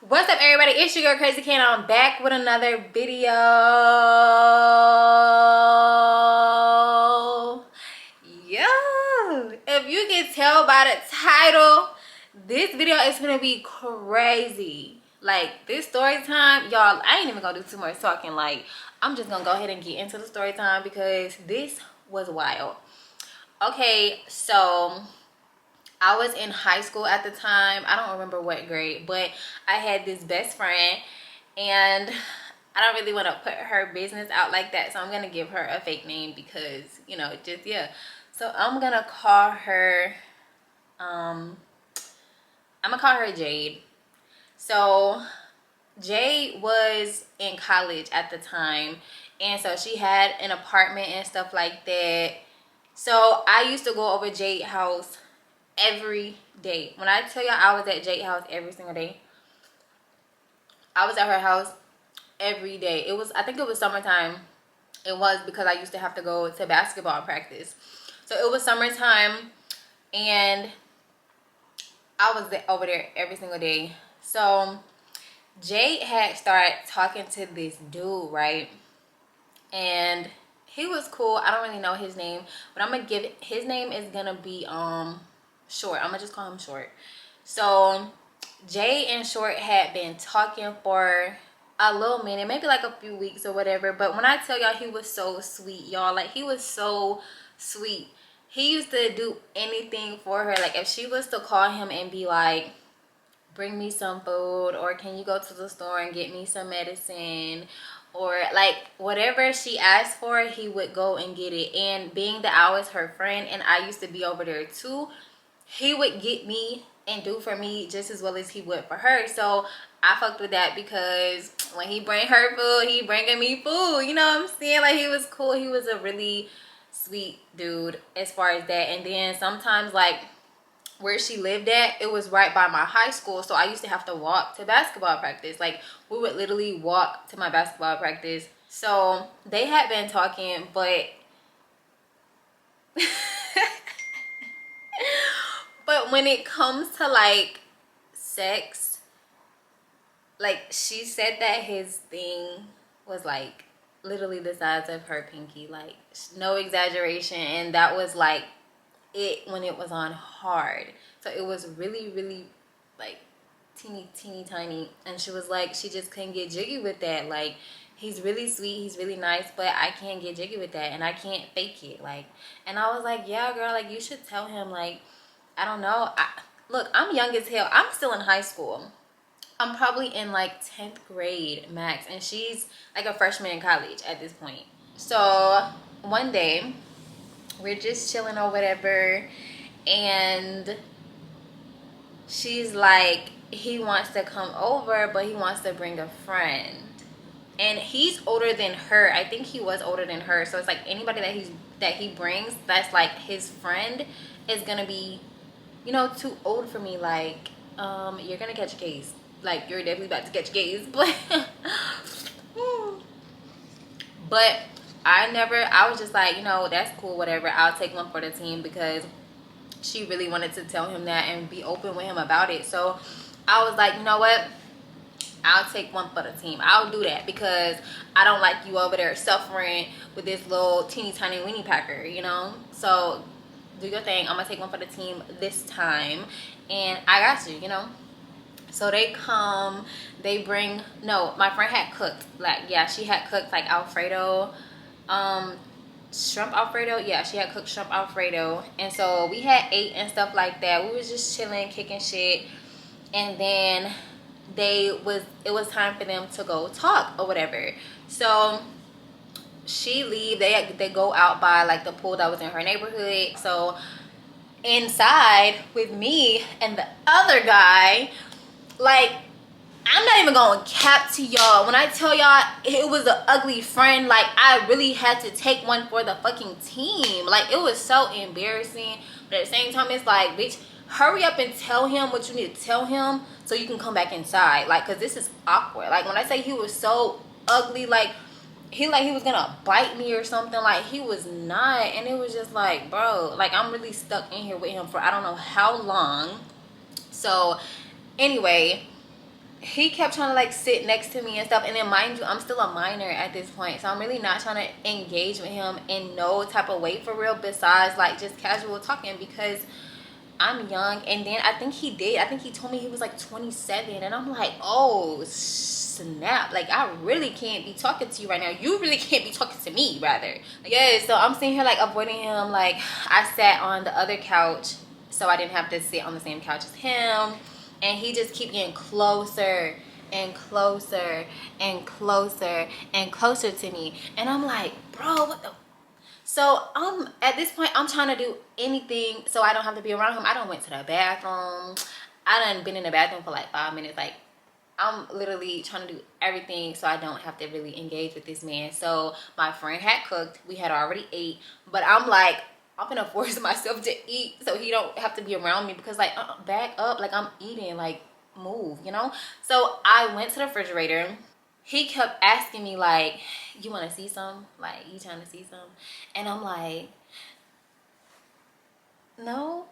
What's up, everybody? It's your girl Crazy Kane. I'm back with another video. Yo, if you can tell by the title, this video is gonna be crazy. Like, this story time, y'all, I ain't even gonna do too much talking. Like, I'm just gonna go ahead and get into the story time because this was wild. Okay, so I was in high school at the time. I don't remember what grade, but I had this best friend, and I don't really want to put her business out like that, so I'm gonna give her a fake name because, you know, just, yeah. So I'm gonna call her Jade. So Jade was in college at the time, and so she had an apartment and stuff like that. So I used to go over Jade's house every day. When I tell y'all I was at Jade's house every single day, I was at her house every day. I think it was summertime. It was because I used to have to go to basketball practice. So it was summertime, and I was over there every single day. So Jade had started talking to this dude, right? And he was cool. I don't really know his name, but I'm gonna give it, his name is gonna be Short. I'm gonna just call him Short. So Jay and Short had been talking for a little minute, maybe like a few weeks or whatever. But when I tell y'all, he was so sweet, y'all. Like, he was so sweet. He used to do anything for her. Like, if she was to call him and be like, bring me some food, or can you go to the store and get me some medicine, or like whatever she asked for, he would go and get it. And being that I was her friend and I used to be over there too, he would get me and do for me just as well as he would for her. So I fucked with that because when he bring her food, he bringing me food. You know what I'm saying? Like, he was cool. He was a really sweet dude as far as that. And then sometimes, like, where she lived at, it was right by my high school, so I used to have to walk to basketball practice. Like, we would literally walk to my basketball practice. So they had been talking, but but when it comes to like sex, like, she said that his thing was like literally the size of her pinky, like no exaggeration. And that was like it when it was on hard. So it was really, really like teeny tiny. And she was like, she just couldn't get jiggy with that. Like, he's really sweet, he's really nice, but I can't get jiggy with that, and I can't fake it. Like, and I was like, yeah, girl, like, you should tell him. Like, I don't know. Look, I'm young as hell. I'm still in high school. I'm probably in like 10th grade max, and she's like a freshman in college at this point. So one day we're just chilling or whatever, and she's like, he wants to come over, but he wants to bring a friend. And he's older than her. I think he was older than her. So it's like anybody that he brings that's like his friend is gonna be, you know, too old for me. Like, you're gonna catch a case. Like, you're definitely about to catch a case. But I was just like, you know, that's cool, whatever. I'll take one for the team, because she really wanted to tell him that and be open with him about it. So I was like, you know what? I'll take one for the team. I'll do that, because I don't like you over there suffering with this little teeny tiny weenie packer, you know? So do your thing. I'm gonna take one for the team this time, and I got you, you know? So they come, they bring, no, my friend had cooked, like, yeah, she had cooked like Alfredo, shrimp Alfredo. Yeah, she had cooked shrimp Alfredo. And so we had ate and stuff like that. We was just chilling, kicking shit. And then it was time for them to go talk or whatever. So she leave, they go out by like the pool that was in her neighborhood. So inside with me and the other guy, like, I'm not even gonna cap to y'all. When I tell y'all it was an ugly friend, like, I really had to take one for the fucking team. Like, it was so embarrassing. But at the same time, it's like, bitch, hurry up and tell him what you need to tell him so you can come back inside. Like, cause this is awkward. Like, when I say he was so ugly, like he was gonna bite me or something. Like, he was not. And it was just like, bro, like, I'm really stuck in here with him for I don't know how long. So anyway, he kept trying to like sit next to me and stuff. And then mind you, I'm still a minor at this point, so I'm really not trying to engage with him in no type of way for real, besides like just casual talking, because I'm young. And then I think he told me he was like 27, and I'm like, oh snap, like I really can't be talking to you right now. You really can't be talking to me, rather. Yeah, so I'm sitting here like avoiding him. Like, I sat on the other couch so I didn't have to sit on the same couch as him, and he just keep getting closer and closer and closer and closer to me. And I'm like, bro, what the. So at this point, I'm trying to do anything so I don't have to be around him. I done went to the bathroom. I done been in the bathroom for like 5 minutes. Like, I'm literally trying to do everything so I don't have to really engage with this man. So my friend had cooked. We had already ate. But I'm like, I'm gonna force myself to eat so he don't have to be around me, because like, back up. Like, I'm eating. Like, move, you know? So I went to the refrigerator. He kept asking me like, you want to see some? Like, you trying to see some? And I'm like, no.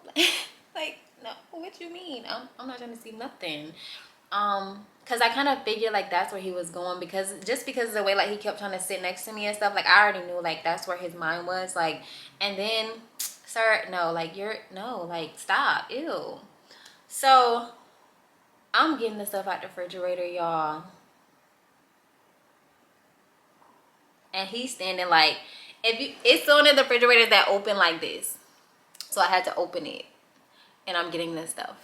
Like, no, what you mean? I'm not trying to see nothing. Because I kind of figured like that's where he was going, because of the way like he kept trying to sit next to me and stuff. Like, I already knew like that's where his mind was. Like, and then, sir, no, like, like, stop, ew. So I'm getting the stuff out the refrigerator, y'all. And he's standing like, it's one of the refrigerators that open like this. So I had to open it. And I'm getting this stuff.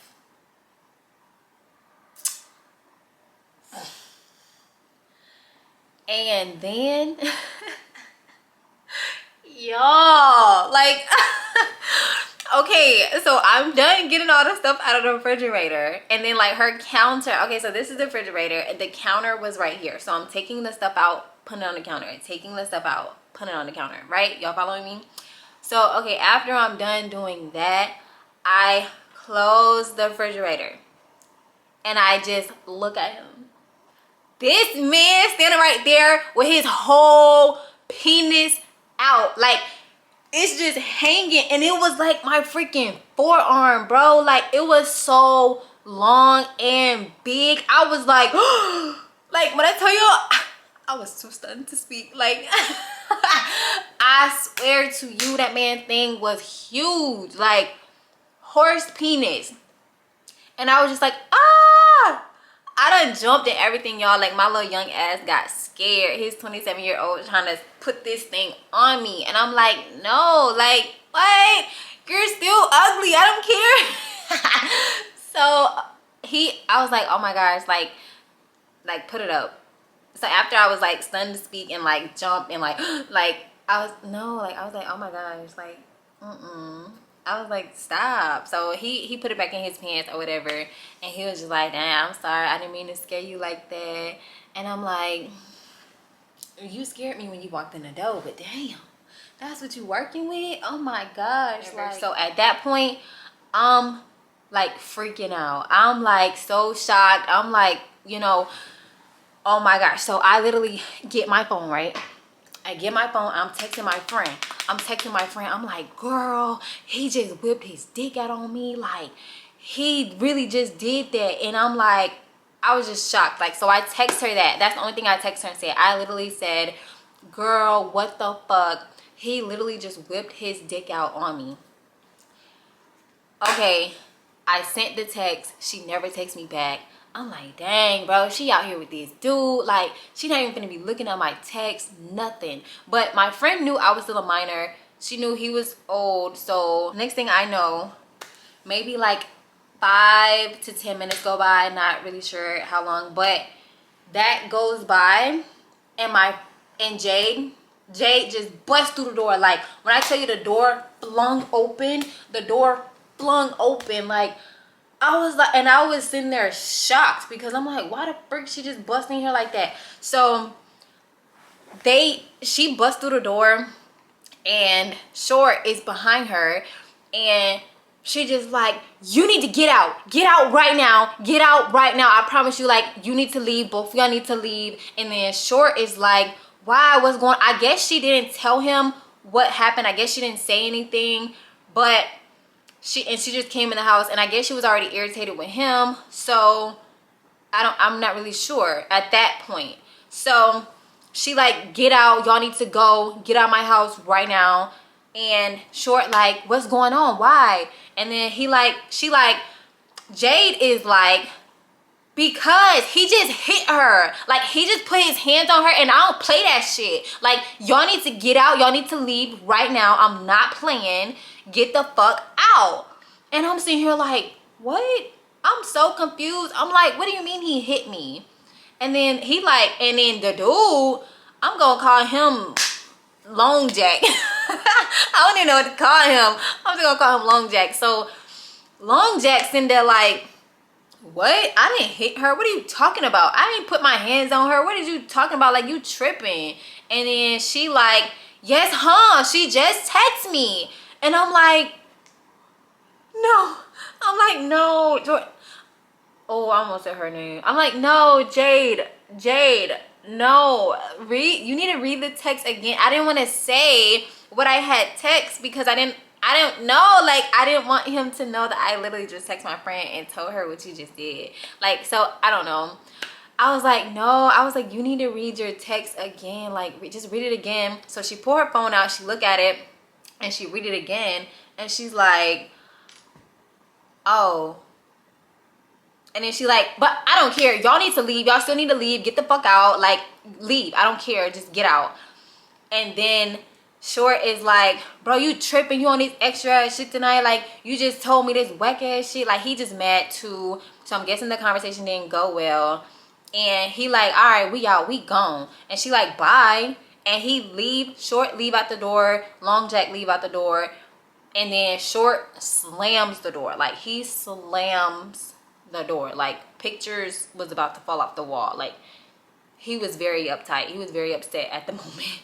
And then, y'all, like, okay, so I'm done getting all the stuff out of the refrigerator. And then like her counter, okay, so this is the refrigerator and the counter was right here. So I'm taking the stuff out, putting it on the counter, taking the stuff out, putting it on the counter, right? Y'all following me? So, okay, after I'm done doing that, I close the refrigerator and I just look at him. This man standing right there with his whole penis out. Like, it's just hanging. And it was like my freaking forearm, bro. Like, it was so long and big. I was like, like, when I tell you, I was too stunned to speak. Like, I swear to you, that man thing was huge. Like, horse penis. And I was just like, ah! I done jumped and everything, y'all. Like, my little young ass got scared. His 27-year-old trying to put this thing on me. And I'm like, no, like, what? You're still ugly. I don't care. So, I was like, oh my gosh, like, put it up. So, after I was, like, stunned to speak and, like, jump and, like, I was like, oh my gosh, like, I was like, stop. So he put it back in his pants or whatever, and he was just like, damn, I'm sorry, I didn't mean to scare you like that. And I'm like, you scared me when you walked in the door, but damn, that's what you working with? Oh my gosh. Like, so at that point, I'm like freaking out. I'm like so shocked. I'm like, you know, oh my gosh. So I literally get my phone, right? I get my phone. I'm texting my friend. I'm like, girl, he just whipped his dick out on me. Like, he really just did that. And I'm like, I was just shocked. Like, so I text her that. That's the only thing I text her and said. I literally said, girl, what the fuck? He literally just whipped his dick out on me. Okay, I sent the text. She never texts me back. I'm like, dang, bro, she out here with this dude. Like, she not even gonna be looking at my text, nothing. But my friend knew I was still a minor. She knew he was old. So next thing I know, maybe like 5 to 10 minutes go by. Not really sure how long, but that goes by, and Jade just bust through the door. Like, when I tell you the door flung open, like, I was like, and I was sitting there shocked because I'm like, why the frick she just busting in here like that? So she bust through the door, and Short is behind her, and she just like, you need to get out right now, I promise you, like, you need to leave, both of y'all need to leave. And then Short is like, why, what's going on? I guess she didn't tell him what happened. I guess she didn't say anything, but she just came in the house, and I guess she was already irritated with him. So I'm not really sure at that point. So she like, get out, y'all need to go, get out of my house right now. And Short like, what's going on, why? And then she like, Jade is like, because he just hit her. Like, he just put his hands on her, and I don't play that shit. Like, y'all need to get out, y'all need to leave right now. I'm not playing. Get the fuck out. And I'm sitting here like, what? I'm so confused. I'm like, what do you mean he hit me? And then he like, and then the dude, I'm gonna call him Long Jack. I don't even know what to call him. I'm just gonna call him Long Jack. So Long Jack's in there like, what? I didn't hit her. What are you talking about? I didn't put my hands on her. What are you talking about? Like, you tripping. And then she like, yes, huh? She just texted me. And I'm like, no. I'm like, no. Oh, I almost said her name. I'm like, no, Jade, no. You need to read the text again. I didn't want to say what I had text because I don't know. Like, I didn't want him to know that I literally just texted my friend and told her what you just did. Like, so I don't know. I was like, no. I was like, you need to read your text again. Like, just read it again. So she pulled her phone out. She looked at it and she read it again. And she's like, oh. And then she like, but I don't care. Y'all need to leave. Y'all still need to leave. Get the fuck out. Like, leave. I don't care. Just get out. And then Short is like, bro, you tripping. You on this extra ass shit tonight. Like, you just told me this whack ass shit. Like, he just mad too. So I'm guessing the conversation didn't go well. And he like, all right, we out. We gone. And she like, bye. And he leave. Short leave out the door. Long Jack leave out the door. And then Short slams the door. Like, he slams the door. Like, pictures was about to fall off the wall. Like, he was very uptight. He was very upset at the moment.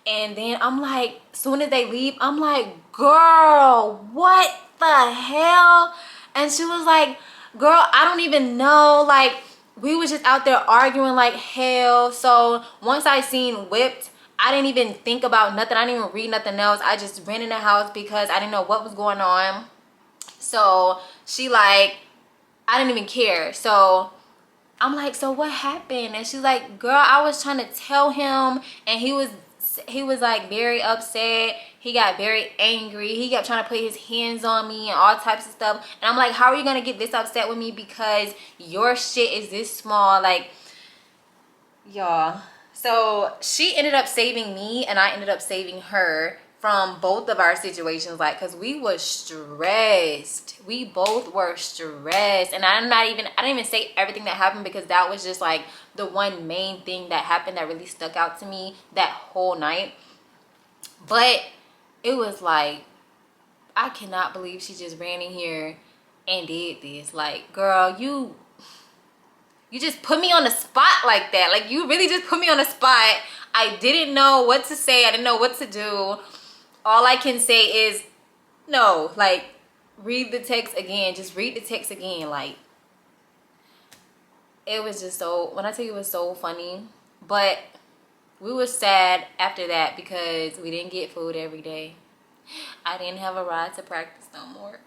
And then I'm like, soon as they leave, I'm like, girl, what the hell? And she was like, girl, I don't even know. Like, we was just out there arguing like hell. So once I seen Whipped, I didn't even think about nothing. I didn't even read nothing else. I just ran in the house because I didn't know what was going on. So she like, I didn't even care. So I'm like, so what happened? And she's like, girl, I was trying to tell him, and he was like very upset. He got very angry. He kept trying to put his hands on me and all types of stuff. And I'm like, how are you gonna get this upset with me because your shit is this small? Like, y'all. So she ended up saving me, and I ended up saving her from both of our situations. Like, because we was stressed. We both were stressed. And I didn't even say everything that happened because that was just like the one main thing that happened that really stuck out to me that whole night. But it was like, I cannot believe she just ran in here and did this. Like, girl, you just put me on the spot like that. Like, you really just put me on the spot. I didn't know what to say. I didn't know what to do. All I can say is, no, like, read the text again. Just read the text again. Like, it was just so, when I tell you it was so funny. But we were sad after that because we didn't get food every day. I didn't have a ride to practice no more.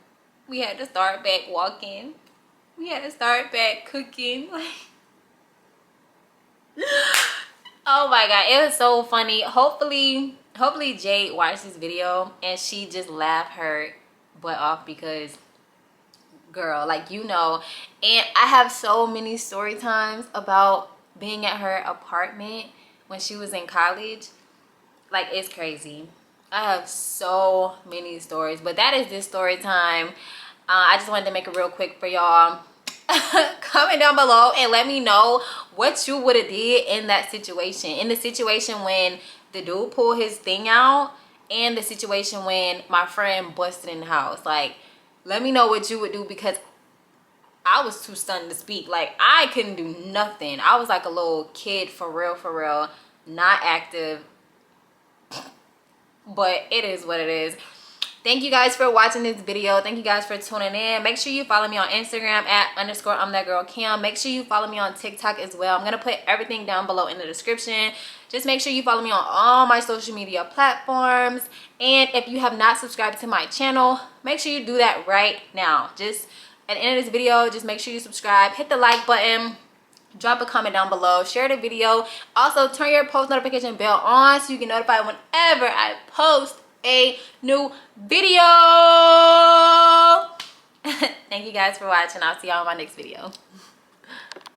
We had to start back walking. We had to start back cooking. Oh my god, it was so funny. Hopefully Jade watched this video and she just laughed her butt off because, girl, like, you know. And I have so many story times about being at her apartment when she was in college. Like, it's crazy. I have so many stories, but that is this story time. I just wanted to make it real quick for y'all. Comment down below and let me know what you would have did in that situation. In the situation when the dude pulled his thing out, and the situation when my friend busted in the house. Like, let me know what you would do because I was too stunned to speak. Like, I couldn't do nothing. I was like a little kid, for real, not active. But it is what it is. Thank you guys for watching this video. Thank you guys for tuning in. Make sure you follow me on Instagram at _I'mThatGirlKim. Make sure you follow me on TikTok as well. I'm going to put everything down below in the description. Just make sure you follow me on all my social media platforms. And if you have not subscribed to my channel, make sure you do that right now. Just at the end of this video, just make sure you subscribe. Hit the like button. drop a comment down below, share the video. Also, turn your post notification bell on so you get notified whenever I post a new video. Thank you guys for watching. I'll see y'all in my next video.